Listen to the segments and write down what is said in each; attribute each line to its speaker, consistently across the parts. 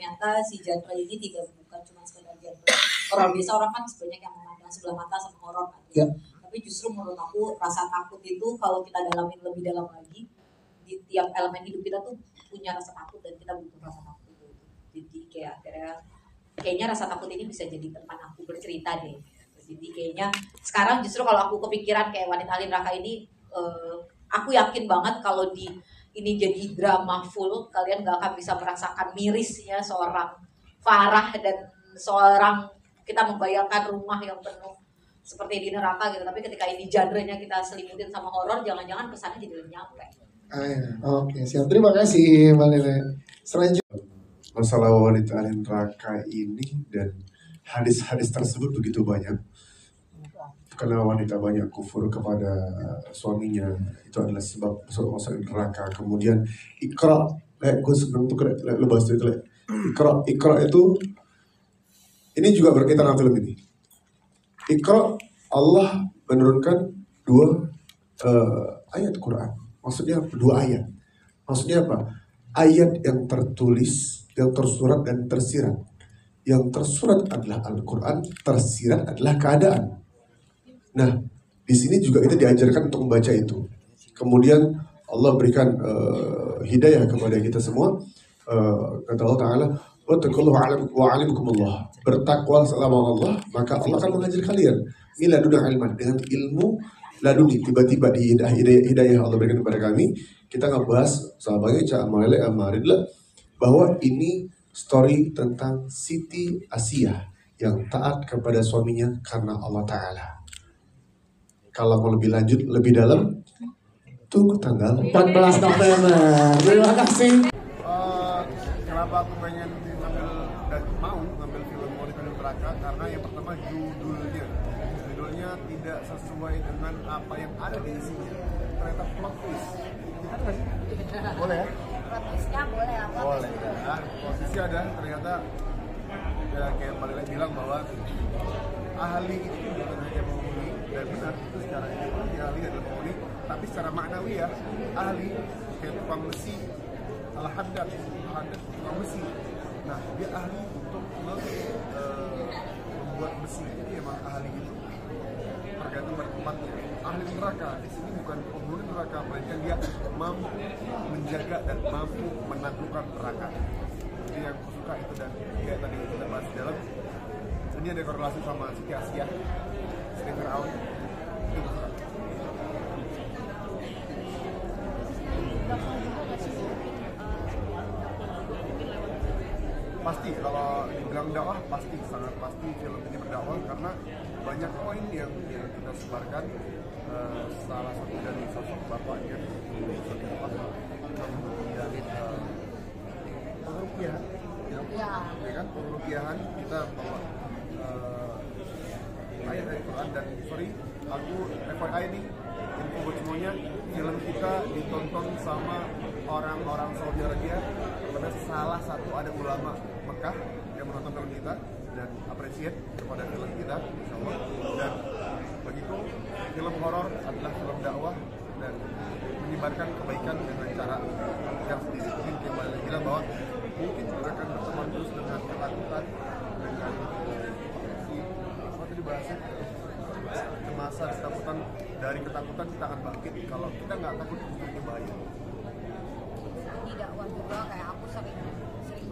Speaker 1: ternyata si genre ini bukan cuma sekedar genre horor biasa. Orang kan sebanyak yang memandang sebelah mata sama horor kan.
Speaker 2: Ya.
Speaker 1: Tapi justru menurut aku rasa takut itu kalau kita dalamin lebih dalam lagi, di tiap elemen hidup kita tuh punya rasa takut dan kita butuh rasa takut itu. Jadi kayaknya rasa takut ini bisa jadi tempat aku bercerita deh. Jadi kayaknya sekarang justru kalau aku kepikiran kayak Wanita Alin Raka ini, aku yakin banget kalau ini jadi drama full, kalian gak akan bisa merasakan mirisnya seorang Farah dan seorang kita membayangkan rumah yang penuh seperti di neraka gitu. Tapi ketika ini genre-nya kita selimutin sama horor, jangan-jangan pesannya jadi lebih nyampe.
Speaker 2: Oke, siap. Terima kasih Mbak Lele. Selanjutnya
Speaker 3: masalah Wanita Alin Raka ini dan hadis-hadis tersebut begitu banyak. Karena wanita banyak kufur kepada suaminya, itu adalah sebab masuk neraka. Kemudian Iqra, gue sebelum itu bahas itu. Iqra itu ini juga berkaitan dengan film ini. Iqra, Allah menurunkan dua ayat Quran. Maksudnya dua ayat. Maksudnya apa? Ayat yang tertulis, yang tersurat dan tersirat. Yang tersurat adalah Al-Quran, tersirat adalah keadaan. Nah, di sini juga kita diajarkan untuk membaca itu. Kemudian Allah berikan hidayah kepada kita semua. Kata Allah Ta'ala, "Wattaqullaha wa'alimukumullah." Bertakwa selama Allah, maka Allah akan mengajar kalian. Ini laduna ilman, dengan ilmu laduni. Tiba-tiba di hidayah Allah berikan kepada kami. Kita ngebahas sahabatnya Cak Amalele Amaridla, bahwa ini story tentang Siti Asiyah yang taat kepada suaminya karena Allah Ta'ala. Kalau mau lebih lanjut, lebih dalam, tunggu tanggal
Speaker 2: 14 November. Terima kasih.
Speaker 4: Kenapa aku pengen mau ngambil film Wanita Alin Raka? Karena yang pertama judulnya tidak sesuai dengan apa yang ada di isinya. Ternyata plot twist. Boleh ya?
Speaker 5: Plot twistnya boleh lah.
Speaker 4: Boleh. Nah, plot twistnya ada ternyata ya, kayak Mbak Lele bilang bahwa ahli itu bukan hanya penghuni, dan benar itu secara ini ahli adalah penghuni, tapi secara maknawi ya ahli kayak tukang besi, al-haddad tukang besi. Nah, dia ahli untuk membuat besi. Jadi emang ahli itu tergantung pada tempatnya. Ahli neraka di sini bukan penghuni neraka, melainkan dia mampu menjaga dan mampu menaklukkan neraka. Jadi yang aku suka itu, dan kayak tadi kita bahas di dalam, ini ada korelasi sama Siti Asiyah, Siti Fir'aun. Itu aku suka. Pasti, kalau dibilang dakwah, pasti, sangat pasti film ini berdakwah, karena banyak poin yang kita sebarkan. Salah satu dari sosok bapaknya pengerupiahan, ya kan, pengerupiahan kita bawa ayat dari Quran. Dan sorry, aku FYI nih, info buat semuanya, film kita ditonton sama orang-orang Saudi Arabia. Karena salah satu ada ulama Mekah yang menonton film kita dan appreciate kepada film kita, insyaallah. Dan begitu, film horor adalah film dakwah dan menyebarkan kebaikan dengan cara yang sendiri. Mungkin yang Mbak bilang bahwa mungkin akan berteman terus dengan ketakutan, dengan apa tadi bahasnya, kecemasan, ketakutan. Dari ketakutan kita akan bangkit. Kalau kita nggak takut, itu bahaya.
Speaker 5: Di dakwah juga kayak aku sering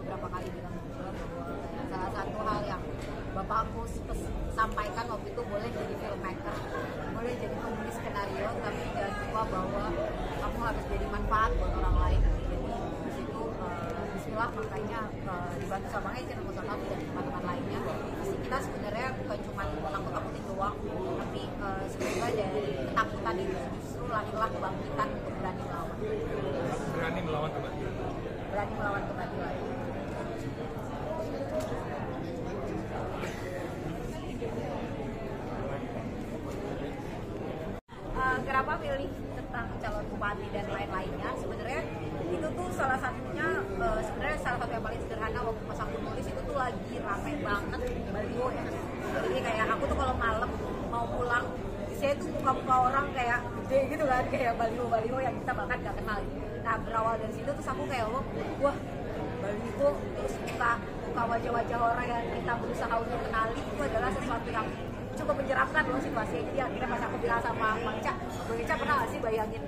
Speaker 5: beberapa kali bilang juga bahwa salah satu hal yang bapakku sampaikan waktu itu, boleh jadi filmmaker, boleh jadi penulis skenario, tapi jangan lupa bahwa kamu harus jadi manfaat buat orang lain. Jadi di situ bismillah, makanya dibantu sama Agent sama kamu dan teman-teman lainnya. Misi kita sebenarnya bukan cuma takut-takutin doang, tapi semoga dari ketakutan itu justru lahirlah kebangkitan untuk berani melawan.
Speaker 4: Berani melawan kebatilan.
Speaker 5: Berani melawan kebatilan. Kenapa pilih tentang calon bupati dan lain-lainnya? Sebenarnya itu tuh salah satunya, sebenarnya salah satu yang paling sederhana. Waktu pas aku nulis itu tuh lagi rame banget baliho ya. Jadi kayak aku tuh kalau malam mau pulang, saya tuh muka-muka orang kayak gede gitu kan, kayak baliho-baliho yang kita bahkan gak kenal. Nah, berawal dari situ terus aku kayak wah, baliho terus buka wajah-wajah orang yang kita berusaha untuk kenali, itu adalah sesuatu yang cukup menyeramkan loh situasinya. Jadi akhirnya pas aku bilang sama Bang Ica pernah gak sih bayangin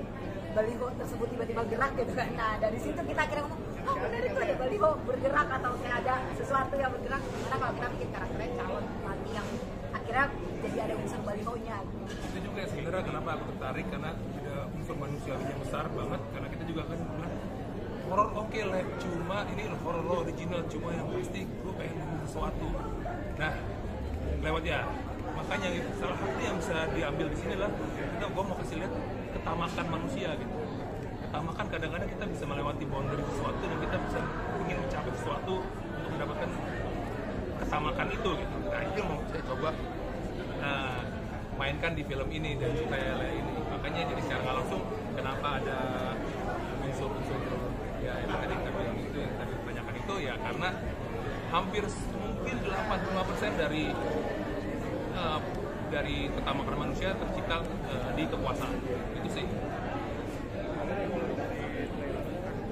Speaker 5: baliho tersebut tiba-tiba gerak gitu kan. Nah dari situ kita akhirnya ngomong, oh benar itu ada baliho bergerak atau kayak ada sesuatu yang bergerak. Karena kalau kita bikin karakternya calon mati yang akhirnya jadi ada unsur balihonya.
Speaker 6: Itu juga sebenarnya kenapa aku tertarik, karena ada unsur manusiawinya besar banget. Karena kita juga kan bilang horor oke lah, cuma ini horor original, cuma yang pasti gue pengen ngomong sesuatu. Nah lewat ya, makanya gitu, salah satu yang bisa diambil di sini lah, gue mau kasih lihat ketamakan manusia gitu. Ketamakan kadang-kadang kita bisa melewati boundary sesuatu dan kita bisa ingin mencapai sesuatu untuk mendapatkan ketamakan itu gitu. Nah itu yang mau saya coba mainkan di film ini dan supaya ini. Makanya jadi secara nggak langsung kenapa ada unsur-unsur ya yang tadi kita bilang itu, yang tadi kebanyakan itu ya karena hampir mungkin 85% dari ketamakan manusia tercipta di kekuasaan. Itu sih